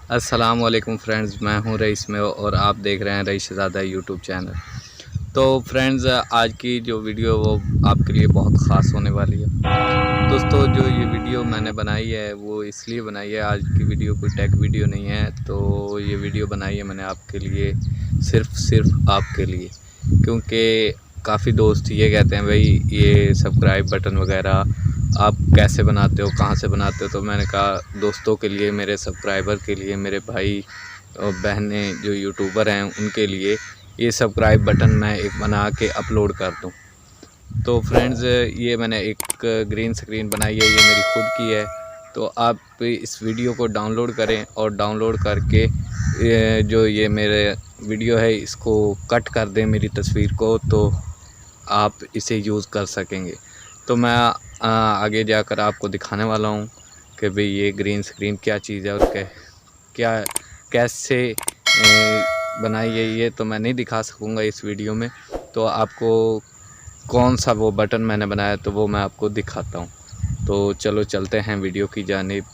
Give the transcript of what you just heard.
अस्सलाम वालेकुम फ्रेंड्स, मैं हूं रईस में और आप देख रहे हैं रईस शizada यूट्यूब चैनल। तो फ्रेंड्स, आज की जो वीडियो वो आपके लिए बहुत ख़ास होने वाली है। दोस्तों, जो ये वीडियो मैंने बनाई है वो इसलिए बनाई है, आज की वीडियो कोई टेक वीडियो नहीं है। तो ये वीडियो बनाई है मैंने आपके लिए, सिर्फ़ आपके लिए, क्योंकि काफ़ी दोस्त ये कहते हैं भाई ये सब्सक्राइब बटन वगैरह आप कैसे बनाते हो, कहाँ से बनाते हो। तो मैंने कहा दोस्तों के लिए, मेरे सब्सक्राइबर के लिए, मेरे भाई और बहनें जो यूट्यूबर हैं उनके लिए ये सब्सक्राइब बटन मैं एक बना के अपलोड कर दूं। तो फ्रेंड्स, ये मैंने एक ग्रीन स्क्रीन बनाई है, ये मेरी खुद की है। तो आप इस वीडियो को डाउनलोड करें और डाउनलोड करके जो ये मेरे वीडियो है इसको कट कर दें मेरी तस्वीर को, तो आप इसे यूज़ कर सकेंगे। तो मैं आगे जाकर आपको दिखाने वाला हूँ कि भाई ये ग्रीन स्क्रीन क्या चीज़ है और क्या कैसे बनाई है। ये तो मैं नहीं दिखा सकूँगा इस वीडियो में, तो आपको कौन सा वो बटन मैंने बनाया तो वो मैं आपको दिखाता हूँ। तो चलो चलते हैं वीडियो की जानिब।